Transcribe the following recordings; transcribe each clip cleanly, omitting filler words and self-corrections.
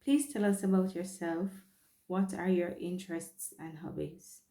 Please tell us about yourself. What are your interests and hobbies?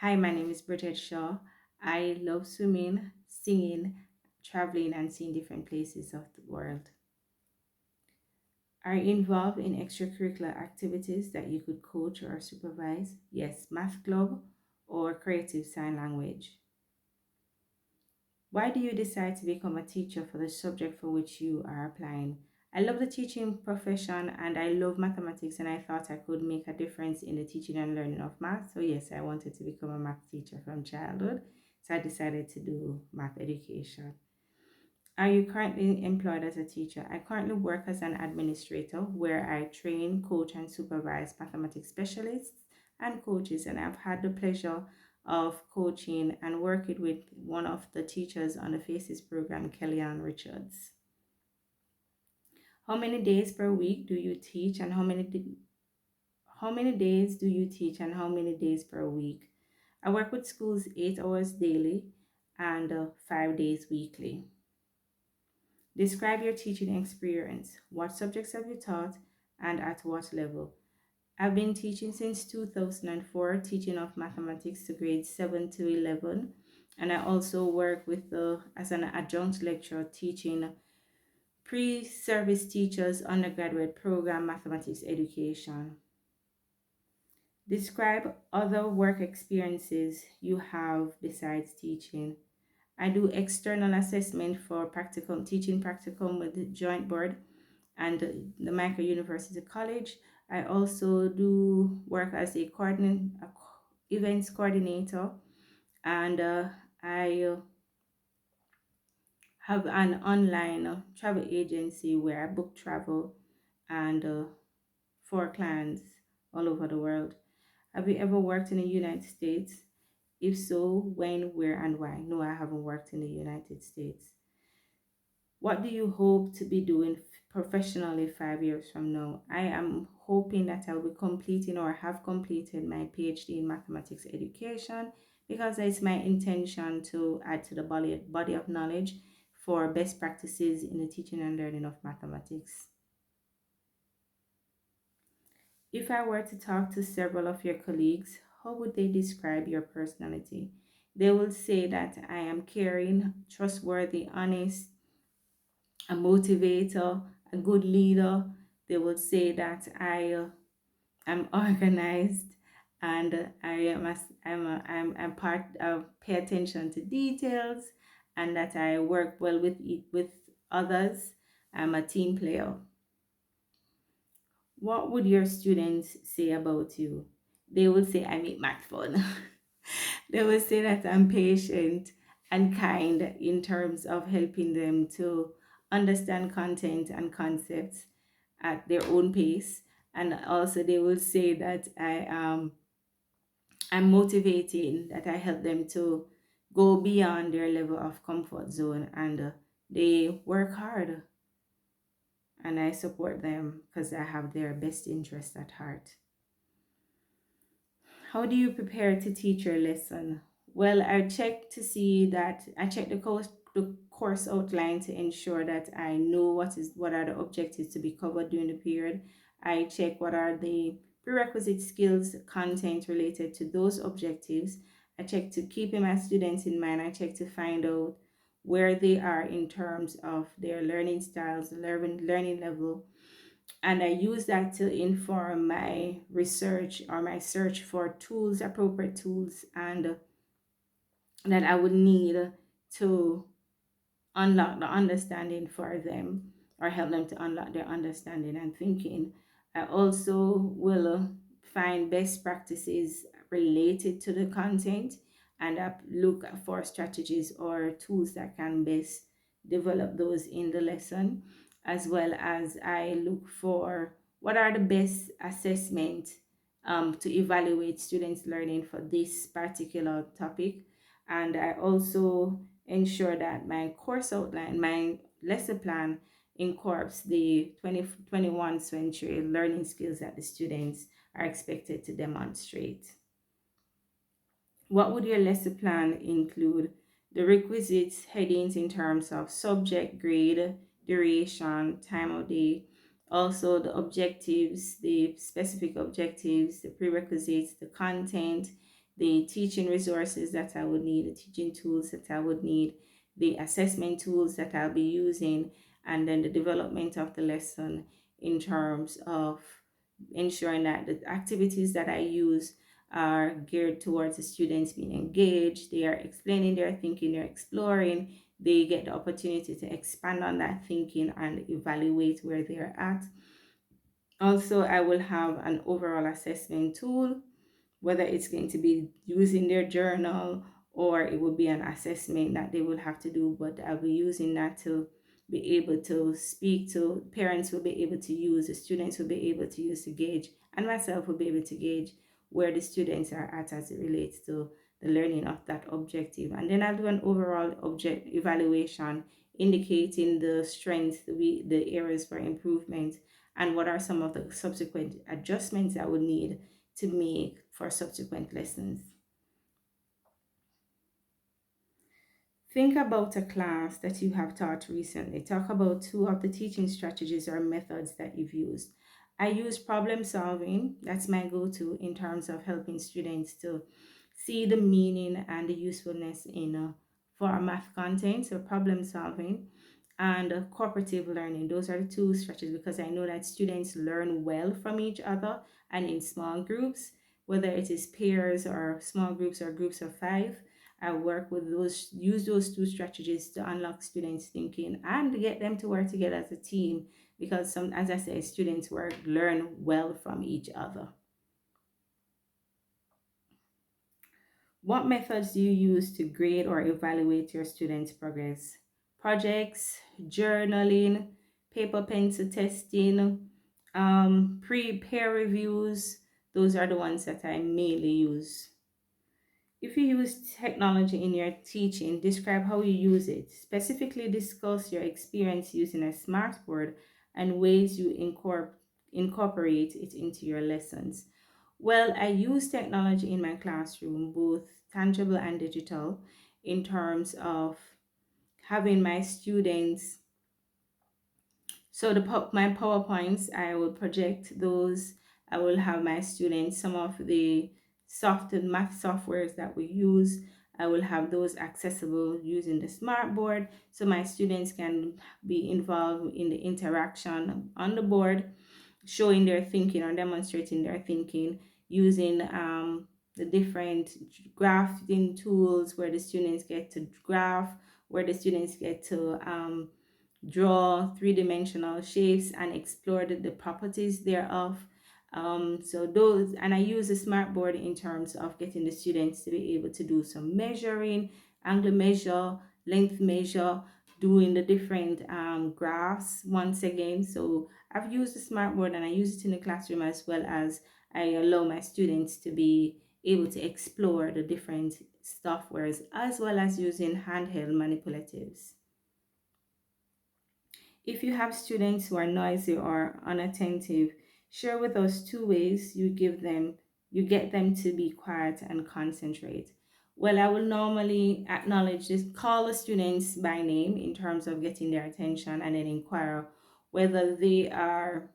Hi, my name is Bridget Shaw. I love swimming, singing, traveling, and seeing different places of the world. Are you involved in extracurricular activities that you could coach or supervise? Yes, math club or creative sign language. Why do you decide to become a teacher for the subject for which you are applying? I love the teaching profession and I love mathematics, and I thought I could make a difference in the teaching and learning of math. So yes, I wanted to become a math teacher from childhood. So I decided to do math education. Are you currently employed as a teacher? I currently work as an administrator where I train, coach, and supervise mathematics specialists and coaches. And I've had the pleasure of coaching and working with one of the teachers on the FACES program, Kellyanne Richards. How many days per week do you teach, and how many days do you teach, and how many days per week? I work with schools 8 hours daily and 5 days weekly. Describe your teaching experience. What subjects have you taught and at what level? I've been teaching since 2004, teaching of mathematics to grades 7 to 11. And I also work with as an adjunct lecturer teaching pre-service teachers undergraduate program mathematics education. Describe other work experiences you have besides teaching. I do external assessment for practicum, teaching practicum with the Joint Board and the Micro University College. I also do work as a events coordinator, and I have an online travel agency where I book travel and for clients all over the world. Have you ever worked in the United States? If so, when, where, and why? No, I haven't worked in the United States. What do you hope to be doing professionally 5 years from now? I am hoping that I'll be completing or have completed my PhD in mathematics education because it's my intention to add to the body of knowledge for best practices in the teaching and learning of mathematics. If I were to talk to several of your colleagues, how would they describe your personality? They will say that I am caring, trustworthy, honest, a motivator, a good leader. They will say that I am organized and I'm part of pay attention to details, and that I work well with others. I'm a team player. What would your students say about you? They will say I make math fun. They will say that I'm patient and kind in terms of helping them to understand content and concepts at their own pace. And also they will say that I'm motivating, that I help them to go beyond their level of comfort zone, and they work hard and I support them because I have their best interest at heart. How do you prepare to teach your lesson? Well, I check the course outline to ensure that I know what are the objectives to be covered during the period. I check what are the prerequisite skills, content related to those objectives. I check to keep my students in mind. I check to find out where they are in terms of their learning styles, learning level, and I use that to inform my research or my search for tools, appropriate tools, and that I would need to unlock the understanding for them or help them to unlock their understanding and thinking. I also will find best practices related to the content, and look for strategies or tools that can best develop those in the lesson, as well as I look for what are the best assessment to evaluate students learning for this particular topic. And I also ensure that my course outline, my lesson plan incorporates the 2021 century learning skills that the students are expected to demonstrate. What would your lesson plan include? The requisites headings in terms of subject, grade, duration, time of day, Also the objectives, the specific objectives, the prerequisites, the content, the teaching resources that I would need, the teaching tools that I would need, the assessment tools that I'll be using, and then the development of the lesson in terms of ensuring that the activities that I use are geared towards the students being engaged, they are explaining their thinking, they're exploring, they get the opportunity to expand on that thinking and evaluate where they're at. Also, I will have an overall assessment tool, whether it's going to be using their journal or it will be an assessment that they will have to do, but I'll be using that to be able to speak to parents, will be able to use, the students will be able to use to gauge, and myself will be able to gauge where the students are at as it relates to the learning of that objective. And then I'll do an overall object evaluation indicating the strengths, the areas for improvement, and what are some of the subsequent adjustments I would need to make for subsequent lessons. Think about a class that you have taught recently. Talk about two of the teaching strategies or methods that you've used. I use problem solving, that's my go to in terms of helping students to see the meaning and the usefulness in for a math content, so problem solving and cooperative learning. Those are the two strategies because I know that students learn well from each other and in small groups, whether it is pairs or small groups or groups of five. I work with those, use those two strategies to unlock students' thinking and get them to work together as a team because some, as I say, students learn well from each other. What methods do you use to grade or evaluate your students' progress? Projects, journaling, paper pencil testing, peer reviews. Those are the ones that I mainly use. If you use technology in your teaching, describe how you use it. Specifically discuss your experience using a smartboard and ways you incorporate it into your lessons. Well, I use technology in my classroom, both tangible and digital, in terms of having my students. So my PowerPoints, I will project those. I will have my students, some of the math softwares that we use. I will have those accessible using the smartboard so my students can be involved in the interaction on the board, showing their thinking or demonstrating their thinking using the different graphing tools where the students get to graph, where the students get to draw three-dimensional shapes and explore the properties thereof. So those, and I use the smartboard in terms of getting the students to be able to do some measuring, angle measure, length measure, doing the different graphs once again. So I've used the smartboard and I use it in the classroom as well as I allow my students to be able to explore the different softwares as well as using handheld manipulatives. If you have students who are noisy or unattentive, share with us two ways you get them to be quiet and concentrate. Well, I will normally acknowledge this, call the students by name in terms of getting their attention and then inquire whether they are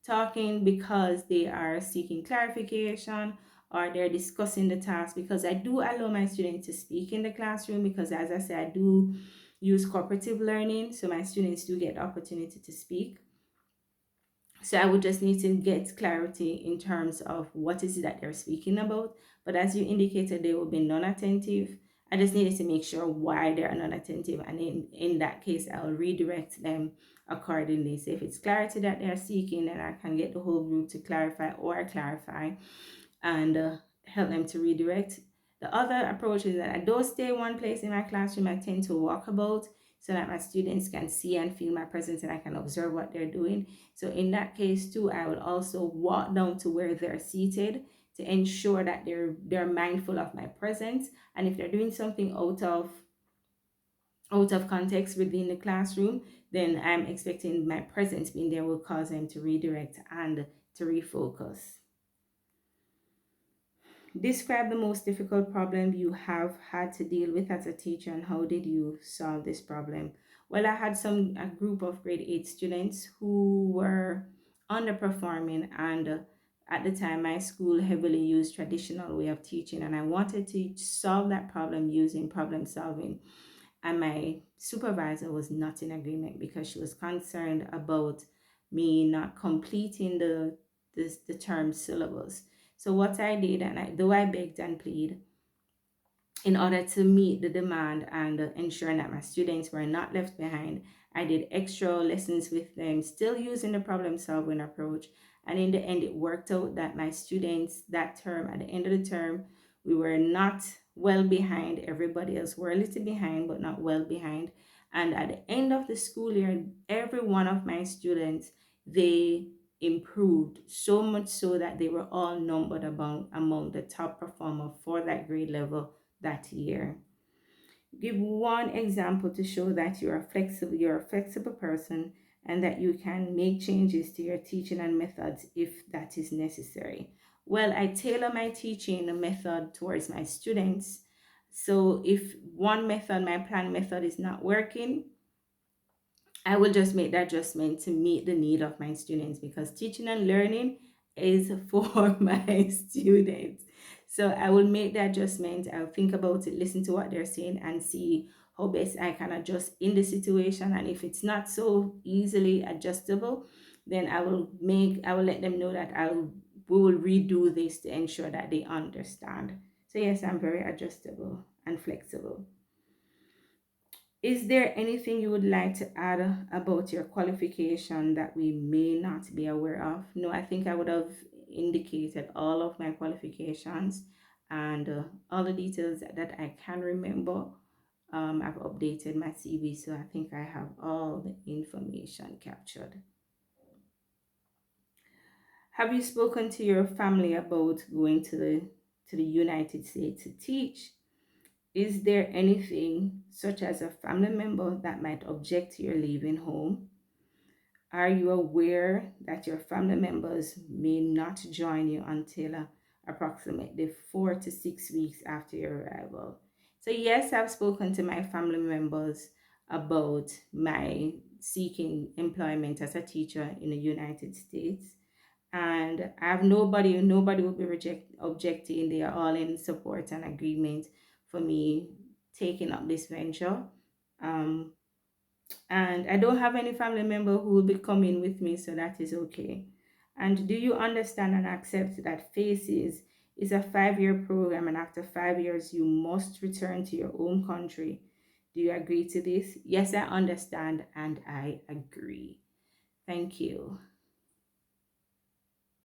talking because they are seeking clarification or they're discussing the task, because I do allow my students to speak in the classroom because as I said, I do use cooperative learning, so my students do get the opportunity to speak. So I would just need to get clarity in terms of what is it that they're speaking about. But as you indicated, they will be non-attentive. I just needed to make sure why they're non-attentive, and in that case, I'll redirect them accordingly. So if it's clarity that they're seeking, then I can get the whole group to clarify and help them to redirect. The other approach is that I don't stay one place in my classroom. I tend to walk about so that my students can see and feel my presence and I can observe what they're doing. So in that case too, I will also walk down to where they're seated to ensure that they're mindful of my presence. And if they're doing something out of context within the classroom, then I'm expecting my presence being there will cause them to redirect and to refocus. Describe the most difficult problem you have had to deal with as a teacher and how did you solve this problem? Well, I had a group of grade 8 students who were underperforming, and at the time my school heavily used traditional way of teaching, and I wanted to solve that problem using problem solving. And my supervisor was not in agreement because she was concerned about me not completing the term syllabus. So what I did, and though I begged and pleaded, in order to meet the demand and ensure that my students were not left behind, I did extra lessons with them, still using the problem solving approach. And in the end, it worked out that my students that term, at the end of the term, we were not well behind everybody else. We're a little behind, but not well behind. And at the end of the school year, every one of my students, they improved so much so that they were all numbered among the top performer for that grade level that year. Give one example to show that you're a flexible person and that you can make changes to your teaching and methods if that is necessary. Well, I tailor my teaching method towards my students. So if one method, my plan method, is not working, I will just make the adjustment to meet the need of my students, because teaching and learning is for my students. So I will make the adjustment. I'll think about it, listen to what they're saying, and see how best I can adjust in the situation. And if it's not so easily adjustable, then I will let them know that we will redo this to ensure that they understand. So yes, I'm very adjustable and flexible. Is there anything you would like to add about your qualification that we may not be aware of? No, I think I would have indicated all of my qualifications and all the details that I can remember. I've updated my CV, so I think I have all the information captured. Have you spoken to your family about going to the United States to teach? Is there anything, such as a family member, that might object to your leaving home? Are you aware that your family members may not join you until approximately 4 to 6 weeks after your arrival? So, yes, I've spoken to my family members about my seeking employment as a teacher in the United States, and I have nobody will be objecting. They are all in support and agreement for me taking up this venture. um and I don't have any family member who will be coming with me, so that is okay. And do you understand and accept that faces is a 5-year program, and after 5 years you must return to your home country? Do you agree to this? Yes, I understand and I agree. Thank you.